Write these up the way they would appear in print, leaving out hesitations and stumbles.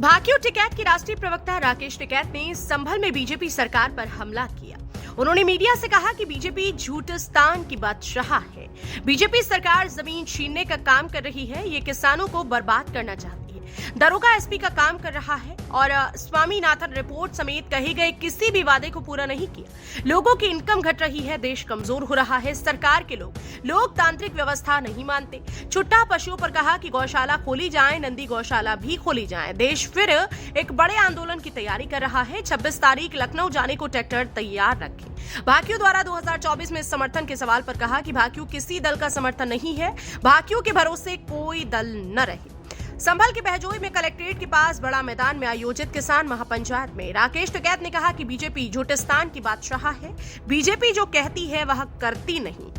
भाकियू टिकैत के राष्ट्रीय प्रवक्ता राकेश टिकैत ने संभल में बीजेपी सरकार पर हमला किया। उन्होंने मीडिया से कहा कि बीजेपी झूठस्तान की बादशाह है। बीजेपी सरकार जमीन छीनने का काम कर रही है, ये किसानों को बर्बाद करना चाहती है। दरोगा एसपी का काम कर रहा है और स्वामीनाथन रिपोर्ट समेत कहे गए किसी भी वादे को पूरा नहीं किया। लोगों की इनकम घट रही है, देश कमजोर हो रहा है। सरकार के लोग लोकतांत्रिक व्यवस्था नहीं मानते। छुट्टा पशुओं पर कहा कि गौशाला खोली जाए, नंदी गौशाला भी खोली जाए। देश फिर एक बड़े आंदोलन की तैयारी कर रहा है। 26 तारीख लखनऊ जाने को ट्रैक्टर तैयार रखें। भाकियू द्वारा 2024 में समर्थन के सवाल पर कहा कि भाकियू किसी दल का समर्थन नहीं है। भाकियू के भरोसे कोई दल न रहे। संभल के बहजोई में कलेक्ट्रेट के पास बड़ा मैदान में आयोजित किसान महापंचायत में राकेश टिकैत ने कहा कि बीजेपी झूठस्तान की बादशाह है। बीजेपी जो कहती है वह करती नहीं।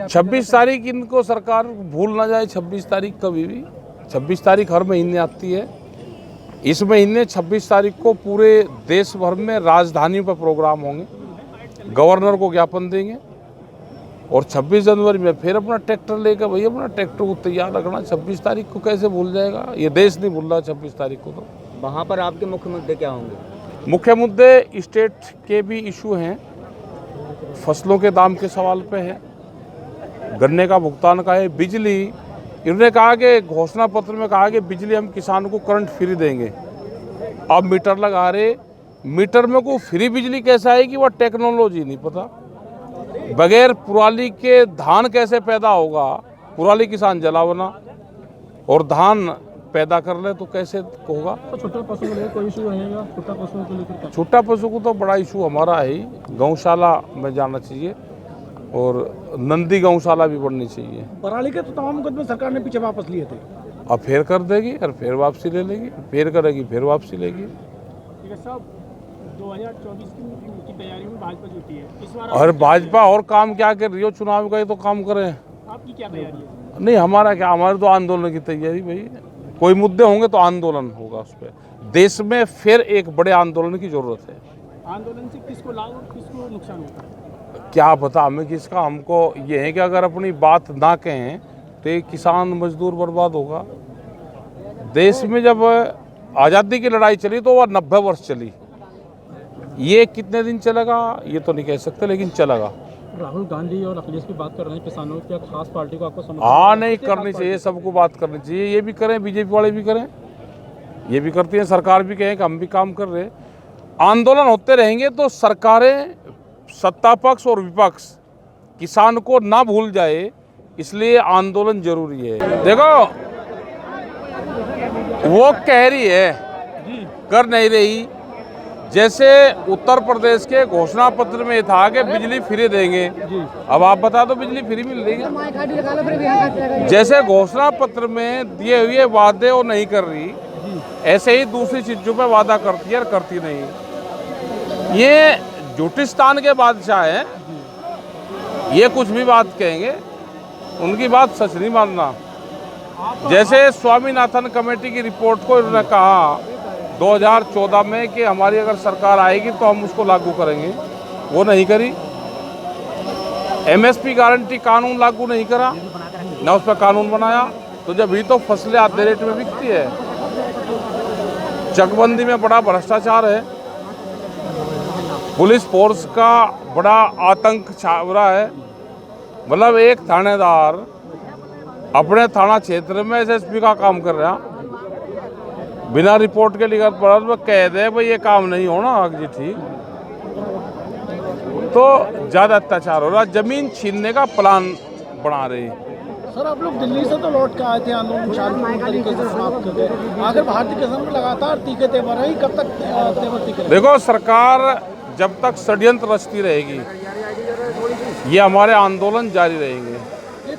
26 तारीख इनको सरकार भूल ना जाए। 26 तारीख कभी भी 26 तारीख हर महीने आती है। इस महीने 26 तारीख को पूरे देश भर में राजधानियों पर प्रोग्राम होंगे। गवर्नर को ज्ञापन देंगे और 26 जनवरी में फिर अपना ट्रैक्टर लेकर भैया अपना ट्रैक्टर को तैयार रखना। 26 तारीख को कैसे भूल जाएगा? ये देश नहीं भूल रहा 26 तारीख को। तो वहाँ पर आपके मुख्य मुद्दे क्या होंगे? मुख्य मुद्दे स्टेट के भी इशू हैं। फसलों के दाम के सवाल पे है, गन्ने का भुगतान का है, बिजली। इन्होंने कहा कि घोषणा पत्र में कहा कि बिजली हम किसानों को करंट फ्री देंगे। अब मीटर लगा रहे, मीटर में को फ्री बिजली कैसे आएगी? वह टेक्नोलॉजी नहीं पता। बगैर पुराली के धान कैसे पैदा होगा? पुराली किसान जलावना और धान पैदा कर ले तो कैसे होगा? तो छोटा पशु को लेकर कोई इशू रहेगा? छोटा पशुओं को लेकर छोटा पशु को तो बड़ा इशू हमारा है ही। गौशाला में जाना चाहिए और नंदी गौशाला भी बढ़नी चाहिए। पराली के तो तमाम मुकदमे सरकार ने पीछे वापस लिए थे। अब फिर कर देगी और फिर वापसी ले लेगी, फिर करेगी फिर वापसी लेगी। साहब 2024 की तैयारी में भाजपा जुटी है इस बार। और भाजपा और काम क्या कर रही हो? चुनाव का ही तो काम करें। आपकी क्या तैयारी है? नहीं हमारा क्या, हमारे तो आंदोलन की तैयारी भाई। कोई मुद्दे होंगे तो आंदोलन होगा उस पर। देश में फिर एक बड़े आंदोलन की जरूरत है। आंदोलन से किसको लाभ और किसको नुकसान होगा? क्या पता हमें किसका। हमको ये है कि अगर अपनी बात ना कहें तो एक किसान मजदूर बर्बाद होगा। देश में जब आज़ादी की लड़ाई चली तो वह 90 वर्ष चली। ये कितने दिन चलेगा ये तो नहीं कह सकते, लेकिन चलेगा। राहुल गांधी और अखिलेश की बात कर रहे हैं किसानों की खास पार्टी को आपको समर्थन? हाँ नहीं करनी चाहिए, सबको बात करनी चाहिए। ये भी करें, बीजेपी वाले भी करें, ये भी करती हैं। सरकार भी कहें कि हम भी काम कर रहे हैं। आंदोलन होते रहेंगे तो सरकारें, सत्ता पक्ष और विपक्ष किसान को ना भूल जाए, इसलिए आंदोलन जरूरी है। देखो वो कह रही है, कर नहीं रही। जैसे उत्तर प्रदेश के घोषणा पत्र में था कि बिजली फ्री देंगे, अब आप बता दो बिजली फ्री मिल रही है? जैसे घोषणा पत्र में दिए हुए वादे वो नहीं कर रही, ऐसे ही दूसरी चीजों पे वादा करती है और करती नहीं। ये झूठिस्तान के बादशाह हैं। ये कुछ भी बात कहेंगे, उनकी बात सच नहीं मानना। जैसे स्वामीनाथन कमेटी की रिपोर्ट को इन्होंने कहा 2014 में कि हमारी अगर सरकार आएगी तो हम उसको लागू करेंगे, वो नहीं करी। एमएसपी गारंटी कानून लागू नहीं करा, ना उस पर कानून बनाया। तो जब भी तो फसलें आधे रेट में बिकती है। चकबंदी में बड़ा भ्रष्टाचार है। पुलिस फोर्स का बड़ा आतंक छावरा है। मतलब एक थानेदार अपने थाना क्षेत्र में एसएसपी का काम कर रहा, बिना रिपोर्ट के लिखत पड़ा तो कह दे भाई ये काम नहीं होना जी, ठीक तो ज़्यादा अत्याचार हो रहा। जमीन छीनने का प्लान बना रही। सर आप लोग दिल्ली से तो लौट के आए थे, आंदोलन शांतिपूर्ण तरीके से समाप्त करके। आखिर भारतीय किसान में लगातार तीखे तेवर है, कब तक तेवर तीखे? देखो सरकार जब तक षड्यंत्र रचती रहेगी, ये हमारे आंदोलन जारी रहेंगे।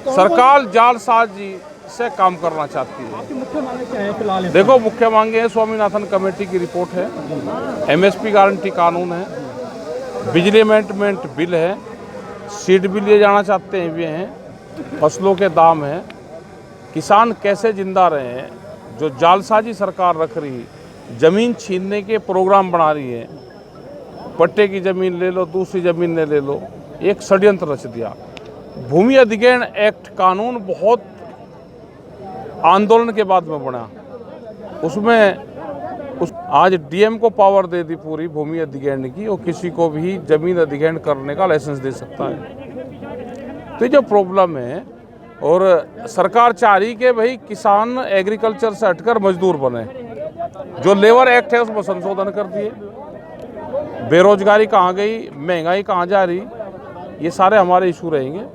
सरकार जालसाजी से काम करना चाहती है। आपकी मुख्य मांगे क्या है फिलहाल? देखो मुख्य मांगे है, स्वामीनाथन कमेटी की रिपोर्ट है, एमएसपी गारंटी कानून है, बिजली अमेंडमेंट बिल है, सीड बिल लिए जाना चाहते हैं वे हैं, फसलों के दाम हैं, किसान कैसे जिंदा रहे हैं। जो जालसाजी सरकार रख रही, ज़मीन छीनने के प्रोग्राम बना रही है, पट्टे की ज़मीन ले लो, दूसरी ज़मीन ले लो, एक षड्यंत्र रच दिया। भूमि अधिग्रहण एक्ट कानून बहुत आंदोलन के बाद में बना। उसमें आज डीएम को पावर दे दी पूरी भूमि अधिग्रहण की, और किसी को भी जमीन अधिग्रहण करने का लाइसेंस दे सकता है। तो ये जो प्रॉब्लम है, और सरकार चाह रही कि भाई किसान एग्रीकल्चर से हटकर मजदूर बने। जो लेबर एक्ट है उसमें संशोधन कर दिए, बेरोजगारी कहाँ गई, महंगाई कहाँ जा रही, ये सारे हमारे इशू रहेंगे।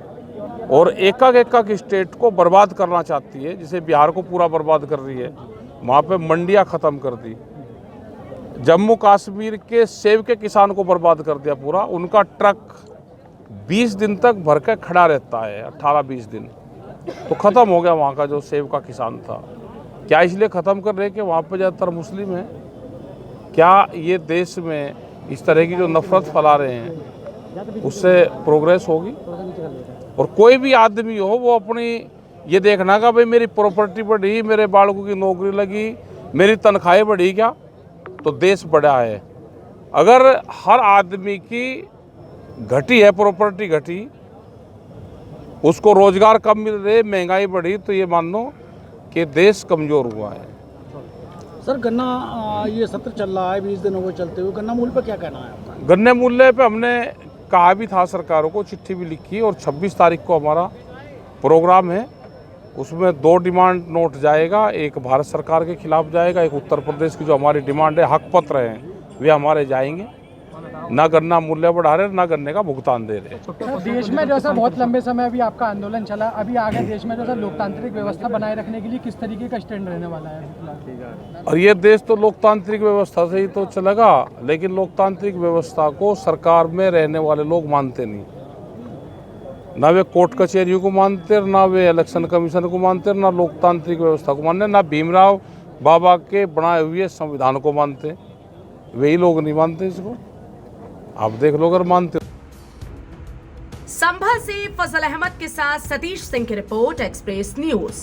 और एक एक स्टेट को बर्बाद करना चाहती है, जिसे बिहार को पूरा बर्बाद कर रही है, वहाँ पे मंडियाँ ख़त्म कर दी। जम्मू कश्मीर के सेब के किसान को बर्बाद कर दिया पूरा। उनका ट्रक 20 दिन तक भर के खड़ा रहता है, 18-20 दिन। तो ख़त्म हो गया वहाँ का जो सेब का किसान था। क्या इसलिए ख़त्म कर रहे कि वहाँ पे ज़्यादातर मुस्लिम हैं? क्या ये देश में इस तरह की जो नफरत फैला रहे हैं उससे प्रोग्रेस होगी? और कोई भी आदमी हो, वो अपनी ये देखना का भाई मेरी प्रॉपर्टी बढ़ी, मेरे बालकों की नौकरी लगी, मेरी तनख्वाहें बढ़ी, क्या तो देश बढ़ा है। अगर हर आदमी की घटी है, प्रॉपर्टी घटी, उसको रोजगार कम मिल रहे, महंगाई बढ़ी, तो ये मान लो कि देश कमजोर हुआ है। सर गन्ना ये सत्र चल रहा है, 20 दिन हो गए चलते हुए, गन्ना मूल्य पर क्या कहना है आपका? गन्ने मूल्य पे हमने कहा भी था सरकारों को, चिट्ठी भी लिखी, और 26 तारीख को हमारा प्रोग्राम है। उसमें 2 डिमांड नोट जाएगा, एक भारत सरकार के खिलाफ जाएगा, एक उत्तर प्रदेश की जो हमारी डिमांड है, हक पत्र हैं, वे हमारे जाएंगे। ना गन्ना मूल्य बढ़ा रहे, ना गन्ने का भुगतान दे रहे। देश में जैसा बहुत लंबे समय अभी आपका आंदोलन चला, अभी आगे देश में जैसा लोकतांत्रिक व्यवस्था बनाए रखने के लिए किस तरीके का स्टैंड रहने वाला है? और ये देश तो लोकतांत्रिक व्यवस्था से ही तो चलेगा, लेकिन लोकतांत्रिक व्यवस्था को सरकार में रहने वाले लोग मानते नहीं। ना वे कोर्ट कचहरियों को मानते, ना वे इलेक्शन कमीशन को मानते, ना लोकतांत्रिक व्यवस्था को मानते, ना भीमराव बाबा के बनाए हुए संविधान को मानते। वही लोग नहीं मानते इसको। आप देख लो अगर मानते। संभल से फजल अहमद के साथ सतीश सिंह की रिपोर्ट, एक्सप्रेस न्यूज।